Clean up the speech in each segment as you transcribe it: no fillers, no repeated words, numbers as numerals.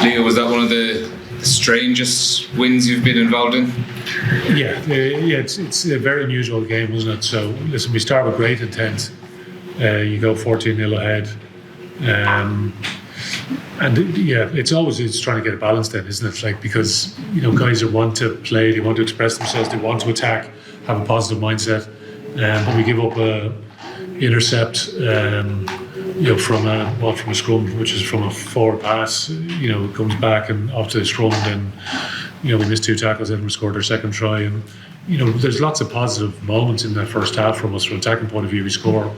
Leo, was that one of the strangest wins you've been involved in? It's a very unusual game, wasn't it? So, listen, we start with great intent. You go 14-0 ahead. It's trying to get a balance then, isn't it? Like, because, guys that want to play, they want to express themselves, they want to attack, have a positive mindset. But we give up a intercept, from a scrum, which is from a forward pass. It comes back and off to the scrum, and then, we missed 2 tackles, then we scored our second try, and there's lots of positive moments in that first half from us. From an attacking point of view, we score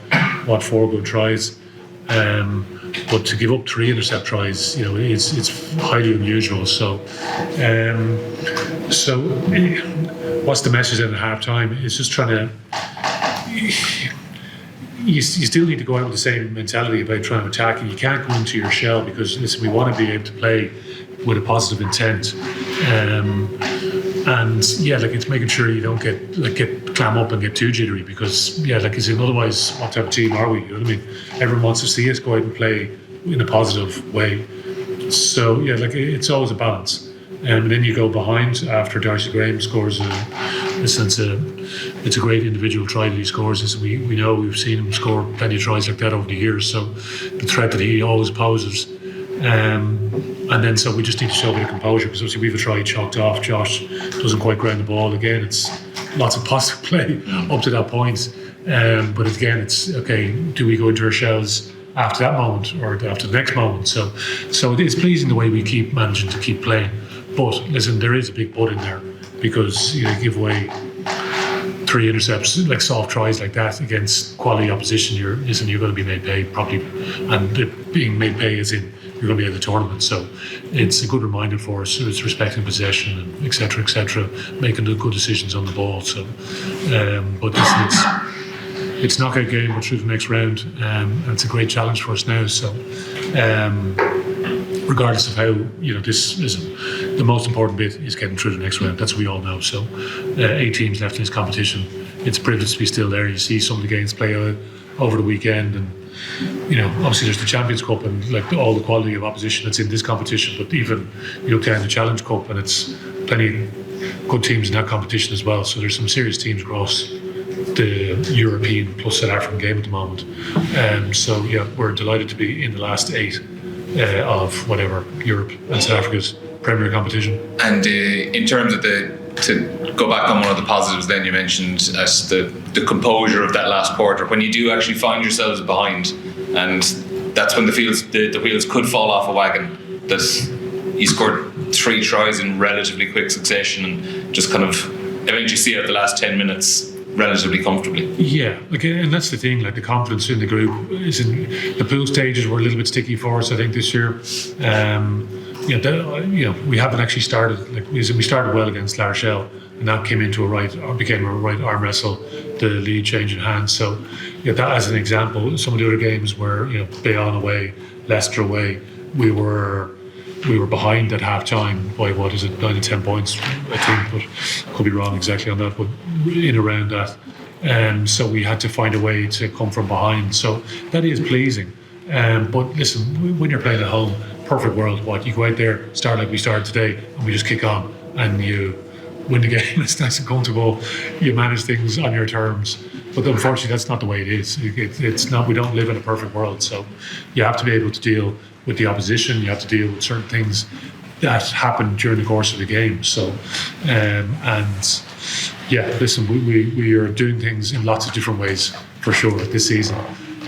4 good tries, but to give up 3 intercept tries, it's highly unusual. So what's the message at half time? It's just trying to. You still need to go out with the same mentality about trying to attack, and you can't go into your shell, because listen, we want to be able to play with a positive intent, it's making sure you don't get clam up and get too jittery, because otherwise, what type of team are we? You know what I mean? Everyone wants to see us go out and play in a positive way. So it's always a balance. And then you go behind after Darcy Graham scores it's a great individual try that he scores. We know, we've seen him score plenty of tries like that over the years. So the threat that he always poses. So we just need to show a bit of composure, because obviously we have a try chalked off. Josh doesn't quite ground the ball. Again, it's lots of positive play up to that point. But again, it's okay, do we go into our shells after that moment or after the next moment? So it is pleasing the way we keep managing to keep playing. But listen, there is a big but in there, because you give away 3 intercepts, like soft tries like that against quality opposition. You're going to be made pay probably, and being made pay is in you're going to be in the tournament. So it's a good reminder for us. It's respecting possession and etc., making the good decisions on the ball. So, but listen, it's knockout game. We're through the next round, and it's a great challenge for us now. So. Regardless of how, this isn't the most important bit is getting through the next round. That's what we all know. So 8 teams left in this competition. It's a privilege to be still there. You see some of the games play out over the weekend, and obviously there's the Champions Cup and all the quality of opposition that's in this competition. But even you look down the Challenge Cup, and it's plenty of good teams in that competition as well. So there's some serious teams across the European plus South African game at the moment. We're delighted to be in the last 8. Of whatever Europe and South Africa's premier competition. And in terms of to go back on one of the positives, then you mentioned as the composure of that last quarter, when you do actually find yourselves behind, and that's when the wheels could fall off a wagon. That he scored 3 tries in relatively quick succession, and just kind of eventually see out the last 10 minutes relatively comfortably. Yeah, and that's the thing. The confidence in the group is in the pool stages were a little bit sticky for us, I think, this year. We haven't actually started. We started well against La Rochelle, and that became a right arm wrestle, the lead change in hands. So, that as an example, some of the other games were, Bayonne away, Leicester away, we were behind at half time by 9 to 10 points, I think, but could be wrong exactly on that, but in around that. So we had to find a way to come from behind. So that is pleasing. But listen, when you're playing at home, perfect world, you go out there, start like we started today, and we just kick on, and you win the game. It's nice and comfortable. You manage things on your terms. But unfortunately, that's not the way it is. It's not. We don't live in a perfect world. So you have to be able to deal with the opposition. You have to deal with certain things that happen during the course of the game. So, listen, we are doing things in lots of different ways for sure this season.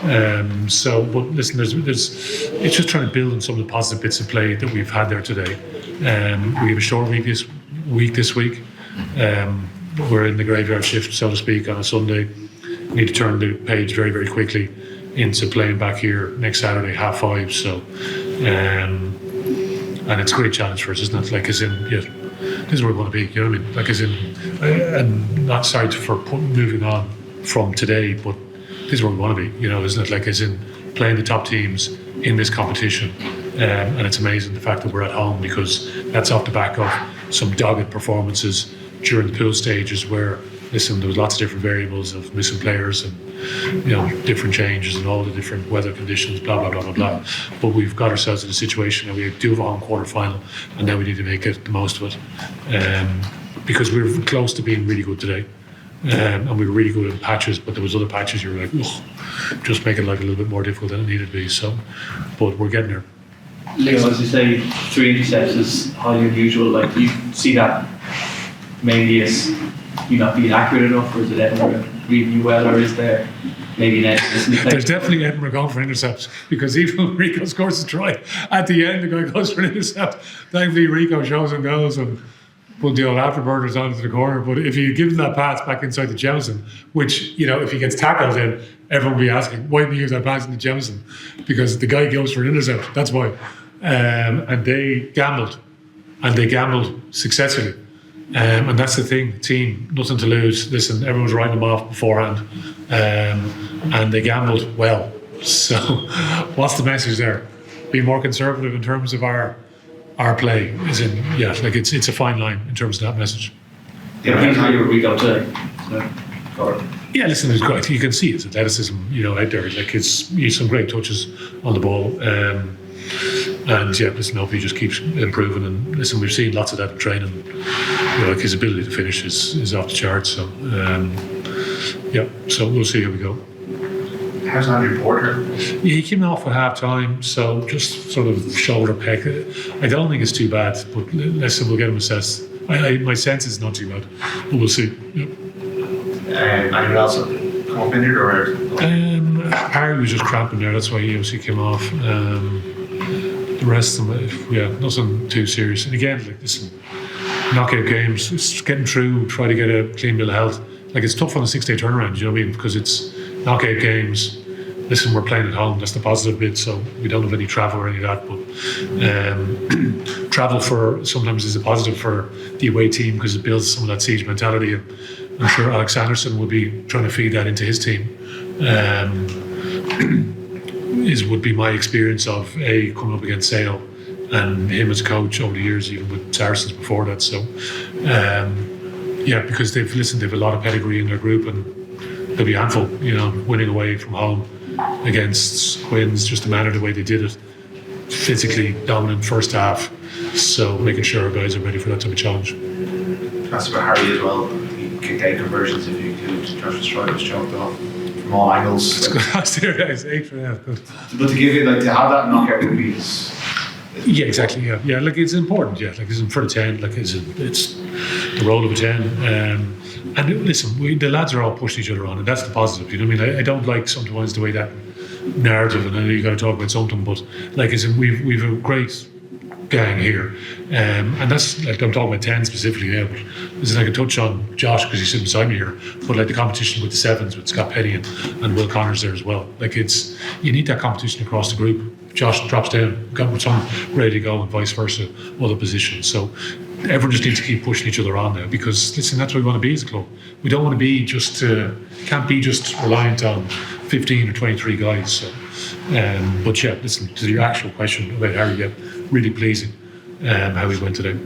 But listen, it's just trying to build on some of the positive bits of play that we've had there today. We have a short week this week. We're in the graveyard shift, so to speak, on a Sunday. We need to turn the page very, very quickly into playing back here next Saturday, 5:30. So, and it's a great challenge for us, isn't it? This is where we want to be. You know what I mean? And not sorry for moving on from today, but this is where we want to be. Isn't it? Playing the top teams in this competition, and it's amazing the fact that we're at home, because that's off the back of some dogged performances during the pool stages where listen, there was lots of different variables of missing players and different changes and all the different weather conditions, blah blah blah blah blah. But we've got ourselves in a situation where we do have a home quarter final, and now we need to make the most of it, because we were close to being really good today. And we were really good in patches, but there was other patches you were like, just make it like a little bit more difficult than it needed to be. So, but we're getting there. Leo, as you say, 3 intercepts is highly unusual. Like, do you see that maybe as you not being accurate enough, or is it Edinburgh reading you well, or is there maybe an edge? There's definitely Edinburgh going for intercepts, because even when Rico scores a try, at the end the guy goes for an intercept. Thankfully Rico shows and goes and put the old afterburners onto the corner. But if you give him that pass back inside the Jemison, which, if he gets tackled, then everyone will be asking, why didn't he give that pass in the Jemison? Because the guy goes for an intercept, that's why. And they gambled successfully. And that's the thing, team, nothing to lose. Listen, everyone was writing them off beforehand, and they gambled well. So what's the message there? Be more conservative in terms of our play. It's a fine line in terms of that message. Yeah, he's really what we got today. Yeah, listen, it's great. You can see his athleticism, out there. Like, he's some great touches on the ball. And yeah, listen, I hope he just keeps improving. And listen, we've seen lots of that in training. Like, his ability to finish is off the charts. So so we'll see how we go. How's Andrew Porter? Yeah, he came off at half time, so just sort of shoulder peck. I don't think it's too bad, but listen, we'll get him assessed. My sense is not too bad, but we'll see. Yep. Anyone else come up injured, or? Harry was just cramping there, that's why he obviously came off. The rest of them, nothing too serious. And again, like, listen, knockout games, it's getting through, try to get a clean bill of health. Like, it's tough on a 6-day turnaround, you know what I mean? Because it's knockout games. Listen, we're playing at home, that's the positive bit, so we don't have any travel or any of that. But travel sometimes is a positive for the away team, because it builds some of that siege mentality. And I'm sure Alex Anderson will be trying to feed that into his team. Would be my experience of coming up against Sale and him as a coach over the years, even with Saracens before that. So because they've a lot of pedigree in their group, and they'll be a handful, winning away from home against Quins, just the manner, the way they did it, physically dominant first half. So making sure our guys are ready for that type of challenge. That's about Harry as well. He kicked 8 conversions, if you include Joshua Stride was choked off from all angles. It's 8 for that. Good. But to give it, to have that knockout would be. Yeah, exactly. Yeah. Like, it's important. Yeah, like, it's for the 10. Like, it's the role of a 10. And listen, the lads are all pushing each other on, and that's the positive. You know what I mean? I don't like sometimes the way that narrative, and I know you got to talk about something, but like, we've a great gang here, and that's like, I'm talking about 10 specifically now. But listen, I can touch on Josh because he's sitting beside me here. But like, the competition with the 7s with Scott Petty and Will Connors there as well. Like, you need that competition across the group. Josh drops down, got some ready to go, and vice versa, other positions. So everyone just needs to keep pushing each other on now, because listen, that's what we want to be as a club. We don't want to be can't be just reliant on 15 or 23 guys. So, but yeah, listen, to your actual question about Harry, really pleasing how he went today.